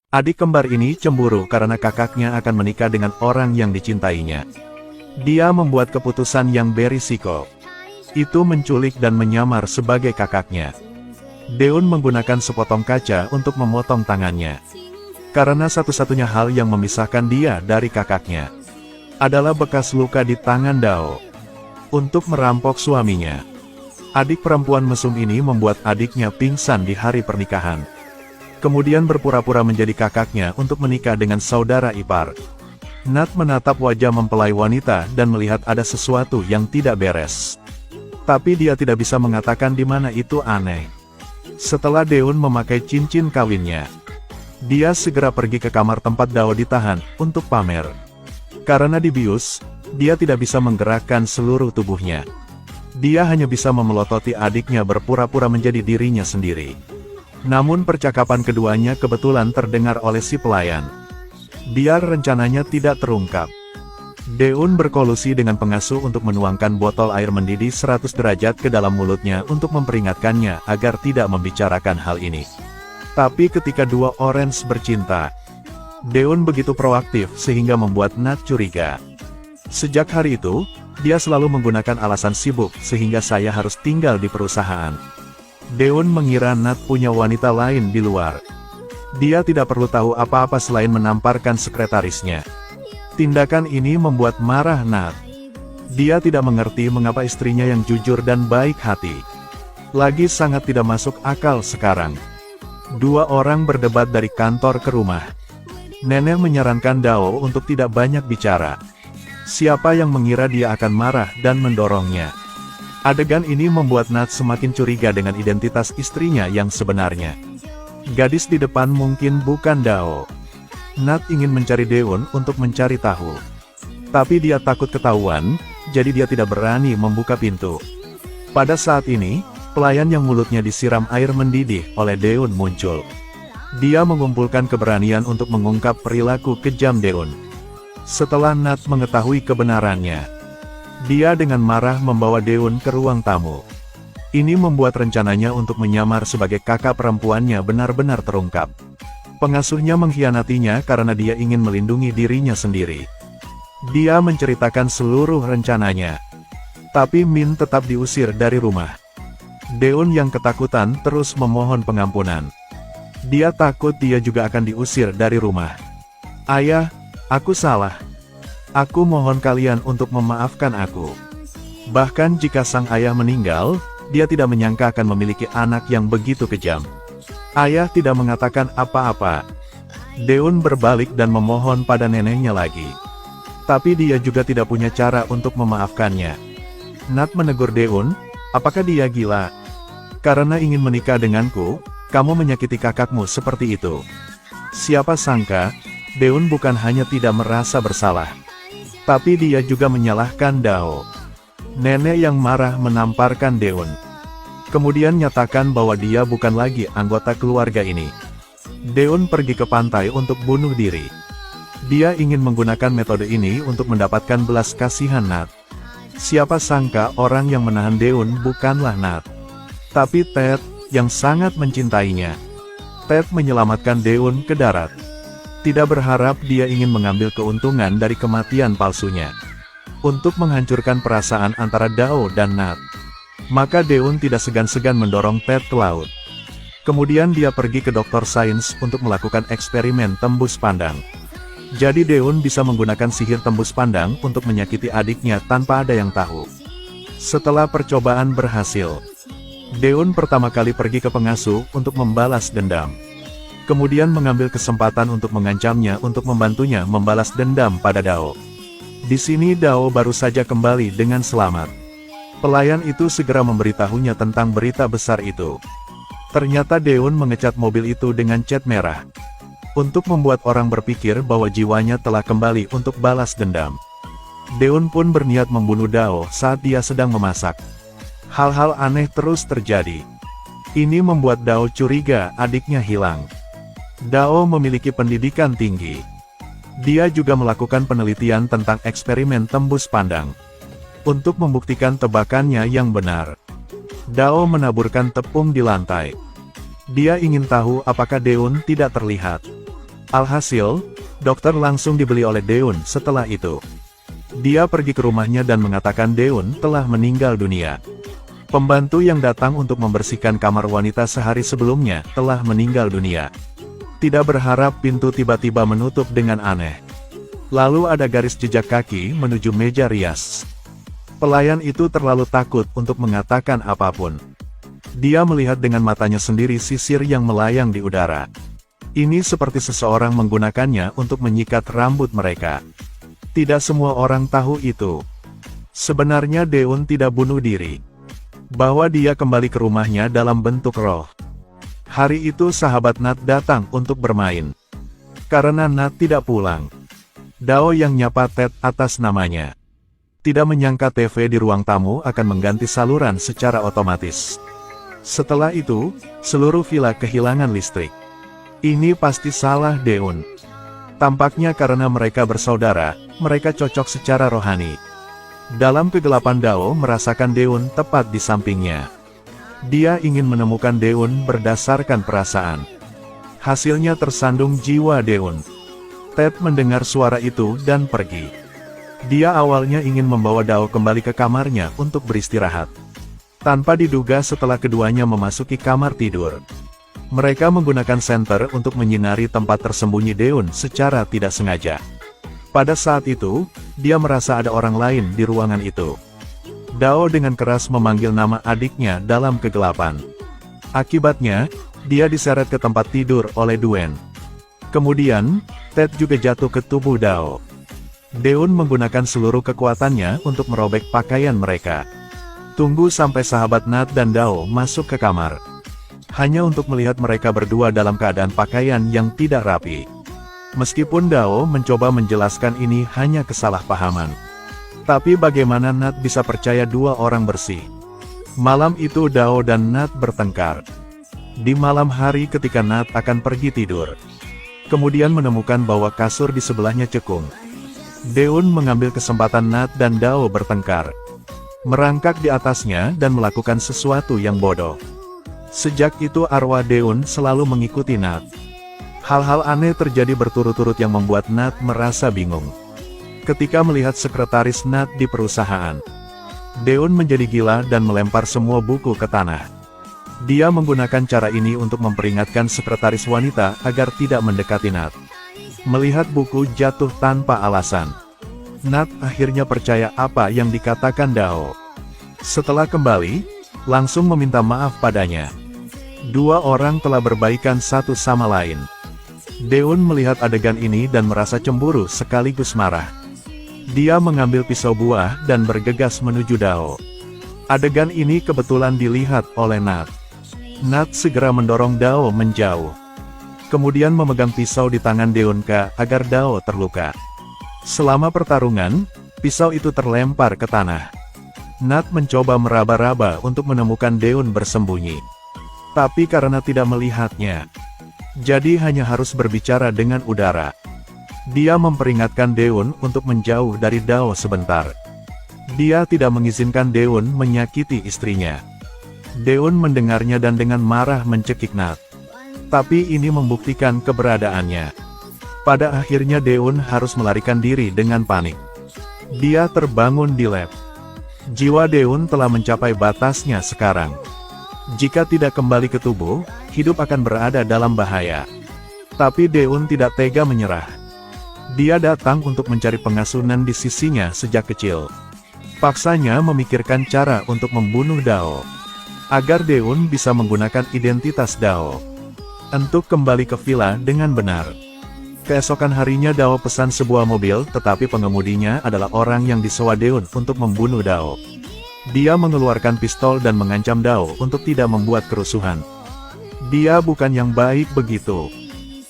Adik kembar ini cemburu karena kakaknya akan menikah dengan orang yang dicintainya. Dia membuat keputusan yang berisiko. Itu menculik dan menyamar sebagai kakaknya. Daeun menggunakan sepotong kaca untuk memotong tangannya. Karena satu-satunya hal yang memisahkan dia dari kakaknya adalah bekas luka di tangan Dao. Untuk merampok suaminya, adik perempuan mesum ini membuat adiknya pingsan di hari pernikahan. Kemudian berpura-pura menjadi kakaknya untuk menikah dengan saudara ipar. Nat menatap wajah mempelai wanita dan melihat ada sesuatu yang tidak beres. Tapi dia tidak bisa mengatakan di mana itu aneh. Setelah Daeun memakai cincin kawinnya, dia segera pergi ke kamar tempat Dao ditahan untuk pamer. Karena dibius, dia tidak bisa menggerakkan seluruh tubuhnya. Dia hanya bisa memelototi adiknya berpura-pura menjadi dirinya sendiri. Namun percakapan keduanya kebetulan terdengar oleh si pelayan. Biar rencananya tidak terungkap, Daeun berkolusi dengan pengasuh untuk menuangkan botol air mendidih 100 derajat ke dalam mulutnya untuk memperingatkannya agar tidak membicarakan hal ini. Tapi ketika dua Orange bercinta, Daeun begitu proaktif sehingga membuat Nat curiga. Sejak hari itu, dia selalu menggunakan alasan sibuk sehingga saya harus tinggal di perusahaan. Daeun mengira Nat punya wanita lain di luar. Dia tidak perlu tahu apa-apa selain menamparkan sekretarisnya. Tindakan ini membuat marah Nat. Dia tidak mengerti mengapa istrinya yang jujur dan baik hati lagi sangat tidak masuk akal sekarang. Dua orang berdebat dari kantor ke rumah. Nenek menyarankan Dao untuk tidak banyak bicara. Siapa yang mengira dia akan marah dan mendorongnya. Adegan ini membuat Nat semakin curiga dengan identitas istrinya yang sebenarnya. Gadis di depan mungkin bukan Dao. Nat ingin mencari Daeun untuk mencari tahu. Tapi dia takut ketahuan, jadi dia tidak berani membuka pintu. Pada saat ini, pelayan yang mulutnya disiram air mendidih oleh Daeun muncul. Dia mengumpulkan keberanian untuk mengungkap perilaku kejam Daeun. Setelah Nat mengetahui kebenarannya, dia dengan marah membawa Daeun ke ruang tamu. Ini membuat rencananya untuk menyamar sebagai kakak perempuannya benar-benar terungkap. Pengasuhnya mengkhianatinya karena dia ingin melindungi dirinya sendiri. Dia menceritakan seluruh rencananya. Tapi Min tetap diusir dari rumah. Daeun yang ketakutan terus memohon pengampunan. Dia takut dia juga akan diusir dari rumah. Ayah, aku salah. Aku mohon kalian untuk memaafkan aku. Bahkan jika sang ayah meninggal, dia tidak menyangka akan memiliki anak yang begitu kejam. Ayah tidak mengatakan apa-apa. Daeun berbalik dan memohon pada neneknya lagi. Tapi dia juga tidak punya cara untuk memaafkannya. Nat menegur Daeun, apakah dia gila? Karena ingin menikah denganku, kamu menyakiti kakakmu seperti itu. Siapa sangka, Daeun bukan hanya tidak merasa bersalah, tapi dia juga menyalahkan Dao. Nenek yang marah menamparkan Daeun. Kemudian nyatakan bahwa dia bukan lagi anggota keluarga ini. Daeun pergi ke pantai untuk bunuh diri. Dia ingin menggunakan metode ini untuk mendapatkan belas kasihan Nat. Siapa sangka orang yang menahan Daeun bukanlah Nat, tapi Ted, yang sangat mencintainya. Ted menyelamatkan Daeun ke darat. Tidak berharap dia ingin mengambil keuntungan dari kematian palsunya. Untuk menghancurkan perasaan antara Dao dan Nat, maka Daeun tidak segan-segan mendorong Ted ke laut. Kemudian dia pergi ke dokter sains untuk melakukan eksperimen tembus pandang. Jadi Daeun bisa menggunakan sihir tembus pandang untuk menyakiti adiknya tanpa ada yang tahu. Setelah percobaan berhasil, Daeun pertama kali pergi ke pengasuh untuk membalas dendam. Kemudian mengambil kesempatan untuk mengancamnya untuk membantunya membalas dendam pada Dao. Di sini Dao baru saja kembali dengan selamat. Pelayan itu segera memberitahunya tentang berita besar itu. Ternyata Daeun mengecat mobil itu dengan cat merah. Untuk membuat orang berpikir bahwa jiwanya telah kembali untuk balas dendam. Daeun pun berniat membunuh Dao saat dia sedang memasak. Hal-hal aneh terus terjadi. Ini membuat Dao curiga adiknya hilang. Dao memiliki pendidikan tinggi. Dia juga melakukan penelitian tentang eksperimen tembus pandang. Untuk membuktikan tebakannya yang benar, Dao menaburkan tepung di lantai. Dia ingin tahu apakah Daeun tidak terlihat. Alhasil, dokter langsung dibeli oleh Daeun setelah itu. Dia pergi ke rumahnya dan mengatakan Daeun telah meninggal dunia. Pembantu yang datang untuk membersihkan kamar wanita sehari sebelumnya telah meninggal dunia. Tidak berharap pintu tiba-tiba menutup dengan aneh. Lalu ada garis jejak kaki menuju meja rias. Pelayan itu terlalu takut untuk mengatakan apapun. Dia melihat dengan matanya sendiri sisir yang melayang di udara. Ini seperti seseorang menggunakannya untuk menyikat rambut mereka. Tidak semua orang tahu itu. Sebenarnya Daeun tidak bunuh diri. Bahwa dia kembali ke rumahnya dalam bentuk roh. Hari itu sahabat Nat datang untuk bermain. Karena Nat tidak pulang, Dao yang nyapa Ted atas namanya. Tidak menyangka TV di ruang tamu akan mengganti saluran secara otomatis. Setelah itu, seluruh villa kehilangan listrik. Ini pasti salah Daeun. Tampaknya karena mereka bersaudara, mereka cocok secara rohani. Dalam kegelapan Dao merasakan Daeun tepat di sampingnya. Dia ingin menemukan Daeun berdasarkan perasaan. Hasilnya tersandung jiwa Daeun. Ted mendengar suara itu dan pergi. Dia awalnya ingin membawa Dao kembali ke kamarnya untuk beristirahat. Tanpa diduga setelah keduanya memasuki kamar tidur. Mereka menggunakan senter untuk menyinari tempat tersembunyi Daeun secara tidak sengaja. Pada saat itu, dia merasa ada orang lain di ruangan itu. Dao dengan keras memanggil nama adiknya dalam kegelapan. Akibatnya, dia diseret ke tempat tidur oleh Duen. Kemudian, Ted juga jatuh ke tubuh Dao. Daeun menggunakan seluruh kekuatannya untuk merobek pakaian mereka. Tunggu sampai sahabat Nat dan Dao masuk ke kamar. Hanya untuk melihat mereka berdua dalam keadaan pakaian yang tidak rapi. Meskipun Dao mencoba menjelaskan ini hanya kesalahpahaman. Tapi bagaimana Nat bisa percaya dua orang bersih? Malam itu Dao dan Nat bertengkar. Di malam hari ketika Nat akan pergi tidur. Kemudian menemukan bahwa kasur di sebelahnya cekung. Daeun mengambil kesempatan Nat dan Dao bertengkar. Merangkak di atasnya dan melakukan sesuatu yang bodoh. Sejak itu arwah Daeun selalu mengikuti Nat. Hal-hal aneh terjadi berturut-turut yang membuat Nat merasa bingung. Ketika melihat sekretaris Nat di perusahaan, Daeun menjadi gila dan melempar semua buku ke tanah. Dia menggunakan cara ini untuk memperingatkan sekretaris wanita agar tidak mendekati Nat. Melihat buku jatuh tanpa alasan, Nat akhirnya percaya apa yang dikatakan Dao. Setelah kembali, langsung meminta maaf padanya. Dua orang telah berbaikan satu sama lain. Daeun melihat adegan ini dan merasa cemburu sekaligus marah. Dia mengambil pisau buah dan bergegas menuju Dao. Adegan ini kebetulan dilihat oleh Nat. Nat segera mendorong Dao menjauh. Kemudian memegang pisau di tangan Daeunka agar Dao terluka. Selama pertarungan, pisau itu terlempar ke tanah. Nat mencoba meraba-raba untuk menemukan Daeun bersembunyi. Tapi karena tidak melihatnya, jadi hanya harus berbicara dengan udara. Dia memperingatkan Daeun untuk menjauh dari Dao sebentar. Dia tidak mengizinkan Daeun menyakiti istrinya. Daeun mendengarnya dan dengan marah mencekik Nat. Tapi ini membuktikan keberadaannya. Pada akhirnya Daeun harus melarikan diri dengan panik. Dia terbangun di lab. Jiwa Daeun telah mencapai batasnya sekarang. Jika tidak kembali ke tubuh, hidup akan berada dalam bahaya. Tapi Daeun tidak tega menyerah. Dia datang untuk mencari pengasuhan di sisinya sejak kecil. Paksanya memikirkan cara untuk membunuh Dao. Agar Daeun bisa menggunakan identitas Dao. Untuk kembali ke villa dengan benar. Keesokan harinya Dao pesan sebuah mobil, tetapi pengemudinya adalah orang yang disewa Daeun untuk membunuh Dao. Dia mengeluarkan pistol dan mengancam Dao untuk tidak membuat kerusuhan. Dia bukan yang baik begitu.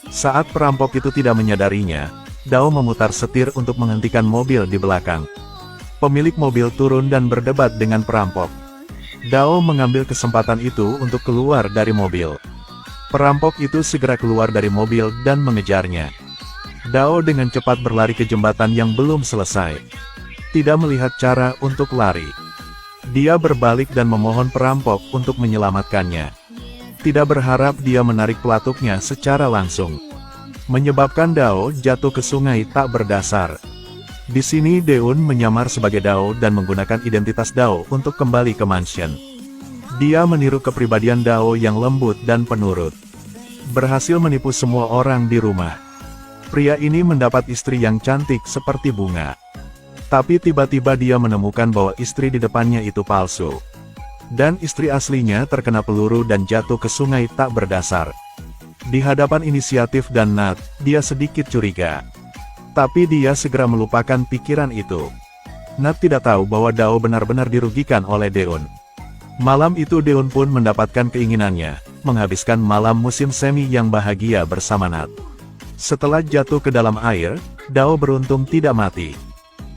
Saat perampok itu tidak menyadarinya, Dao memutar setir untuk menghentikan mobil di belakang. Pemilik mobil turun dan berdebat dengan perampok. Dao mengambil kesempatan itu untuk keluar dari mobil. Perampok itu segera keluar dari mobil dan mengejarnya. Dao dengan cepat berlari ke jembatan yang belum selesai. Tidak melihat cara untuk lari. Dia berbalik dan memohon perampok untuk menyelamatkannya. Tidak berharap dia menarik pelatuknya secara langsung. menyebabkan Dao jatuh ke sungai tak berdasar. Di sini Deun menyamar sebagai Dao dan menggunakan identitas Dao untuk kembali ke mansion. Dia meniru kepribadian Dao yang lembut dan penurut. Berhasil menipu semua orang di rumah. Pria ini mendapat istri yang cantik seperti bunga. Tapi tiba-tiba dia menemukan bahwa istri di depannya itu palsu. Dan istri aslinya terkena peluru dan jatuh ke sungai tak berdasar. Di hadapan inisiatif dan Nat, dia sedikit curiga. Tapi dia segera melupakan pikiran itu. Nat tidak tahu bahwa Dao benar-benar dirugikan oleh Deun. Malam itu Deun pun mendapatkan keinginannya, menghabiskan malam musim semi yang bahagia bersama Nat. Setelah jatuh ke dalam air, Dao beruntung tidak mati.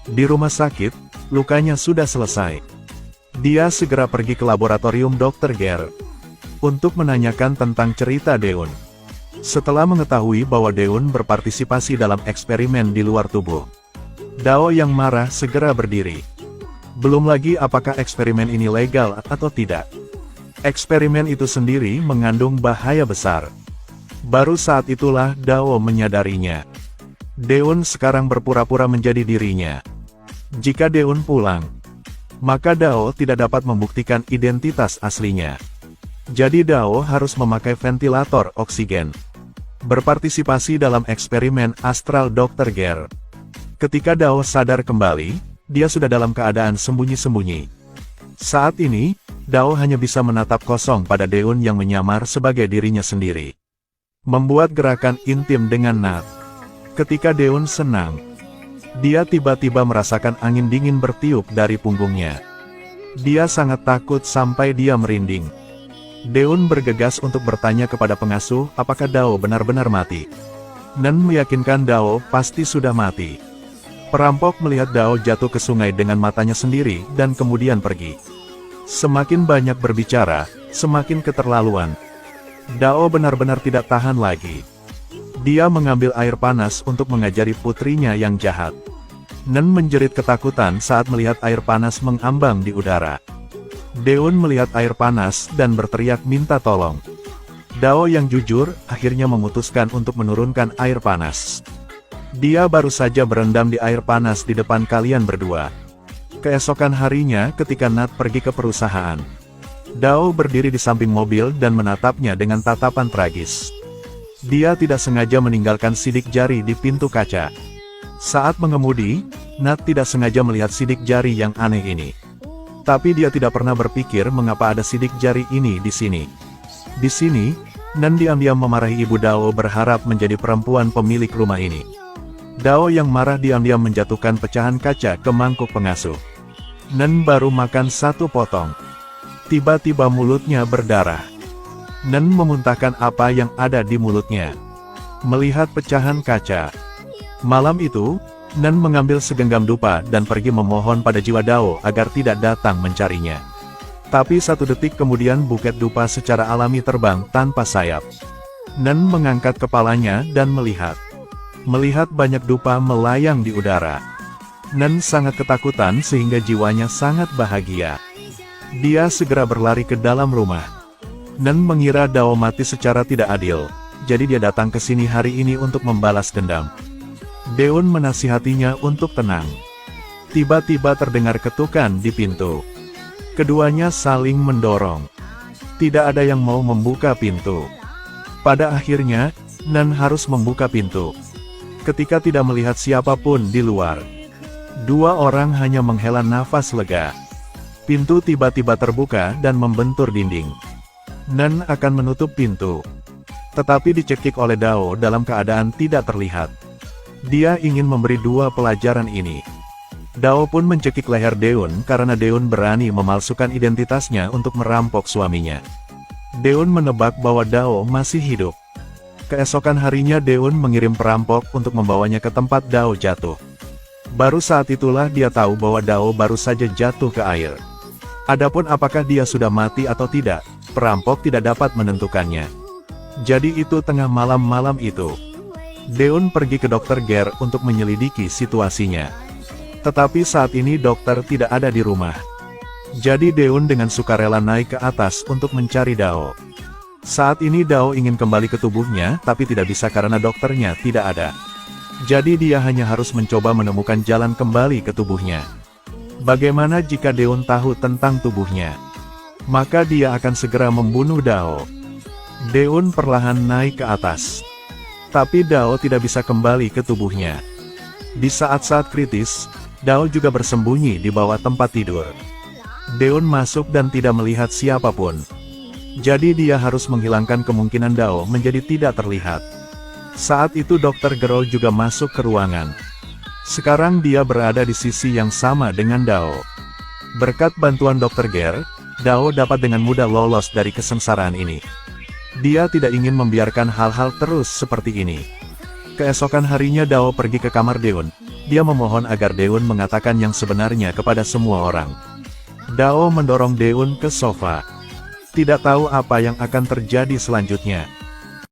Di rumah sakit, lukanya sudah selesai. Dia segera pergi ke laboratorium Dr. Ger untuk menanyakan tentang cerita Deun. Setelah mengetahui bahwa Deun berpartisipasi dalam eksperimen di luar tubuh, Dao yang marah segera berdiri. Belum lagi apakah eksperimen ini legal atau tidak. Eksperimen itu sendiri mengandung bahaya besar. Baru saat itulah Dao menyadarinya. Deun sekarang berpura-pura menjadi dirinya. Jika Deun pulang, maka Dao tidak dapat membuktikan identitas aslinya. Jadi Dao harus memakai ventilator oksigen. Berpartisipasi dalam eksperimen astral Dr. Ger. Ketika Dao sadar kembali, dia sudah dalam keadaan sembunyi-sembunyi. Saat ini, Dao hanya bisa menatap kosong pada Deun yang menyamar sebagai dirinya sendiri. Membuat gerakan intim dengan Nat. Ketika Deun senang, dia tiba-tiba merasakan angin dingin bertiup dari punggungnya. Dia sangat takut sampai dia merinding. Deun bergegas untuk bertanya kepada pengasuh apakah Dao benar-benar mati. Nen meyakinkan Dao pasti sudah mati. Perampok melihat Dao jatuh ke sungai dengan matanya sendiri dan kemudian pergi. Semakin banyak berbicara, semakin keterlaluan. Dao benar-benar tidak tahan lagi. Dia mengambil air panas untuk mengajari putrinya yang jahat. Nen menjerit ketakutan saat melihat air panas mengambang di udara. Deun melihat air panas dan berteriak minta tolong. Dao yang jujur akhirnya memutuskan untuk menurunkan air panas. Dia baru saja berendam di air panas di depan kalian berdua. Keesokan harinya ketika Nat pergi ke perusahaan, Dao berdiri di samping mobil dan menatapnya dengan tatapan tragis. Dia tidak sengaja meninggalkan sidik jari di pintu kaca. Saat mengemudi, Nat tidak sengaja melihat sidik jari yang aneh ini. Tapi dia tidak pernah berpikir mengapa ada sidik jari ini di sini. Di sini, Nen diam-diam memarahi ibu Dao berharap menjadi perempuan pemilik rumah ini. Dao yang marah diam-diam menjatuhkan pecahan kaca ke mangkuk pengasuh. Nen baru makan satu potong. Tiba-tiba mulutnya berdarah. Nen memuntahkan apa yang ada di mulutnya. Melihat pecahan kaca. Malam itu, Nen mengambil segenggam dupa dan pergi memohon pada jiwa Dao agar tidak datang mencarinya. Tapi 1 detik kemudian buket dupa secara alami terbang tanpa sayap. Nen mengangkat kepalanya dan melihat. Melihat banyak dupa melayang di udara. Nen sangat ketakutan sehingga jiwanya sangat bahagia. Dia segera berlari ke dalam rumah. Nen mengira Dao mati secara tidak adil, jadi dia datang ke sini hari ini untuk membalas dendam. Deun menasihatinya untuk tenang. Tiba-tiba terdengar ketukan di pintu. Keduanya saling mendorong. Tidak ada yang mau membuka pintu. Pada akhirnya, Nen harus membuka pintu. Ketika tidak melihat siapapun di luar, 2 orang hanya menghela nafas lega. Pintu tiba-tiba terbuka dan membentur dinding. Nen akan menutup pintu, tetapi dicekik oleh Dao dalam keadaan tidak terlihat. Dia ingin memberi 2 pelajaran ini. Dao pun mencekik leher Deun karena Deun berani memalsukan identitasnya untuk merampok suaminya. Deun menebak bahwa Dao masih hidup. Keesokan harinya Deun mengirim perampok untuk membawanya ke tempat Dao jatuh. Baru saat itulah dia tahu bahwa Dao baru saja jatuh ke air. Adapun apakah dia sudah mati atau tidak, perampok tidak dapat menentukannya. Jadi itu tengah malam itu. Deun pergi ke Dr. Ger untuk menyelidiki situasinya. Tetapi saat ini dokter tidak ada di rumah. Jadi Deun dengan sukarela naik ke atas untuk mencari Dao. Saat ini Dao ingin kembali ke tubuhnya, tapi tidak bisa karena dokternya tidak ada. Jadi dia hanya harus mencoba menemukan jalan kembali ke tubuhnya. Bagaimana jika Deun tahu tentang tubuhnya? Maka dia akan segera membunuh Dao. Deun perlahan naik ke atas. Tapi Dao tidak bisa kembali ke tubuhnya. Di saat-saat kritis, Dao juga bersembunyi di bawah tempat tidur. Deun masuk dan tidak melihat siapapun. Jadi dia harus menghilangkan kemungkinan Dao menjadi tidak terlihat. Saat itu Dr. Gerol juga masuk ke ruangan. Sekarang dia berada di sisi yang sama dengan Dao. Berkat bantuan Dr. Ger, Dao dapat dengan mudah lolos dari kesengsaraan ini. Dia tidak ingin membiarkan hal-hal terus seperti ini. Keesokan harinya Dao pergi ke kamar Deun. Dia memohon agar Deun mengatakan yang sebenarnya kepada semua orang. Dao mendorong Deun ke sofa. Tidak tahu apa yang akan terjadi selanjutnya.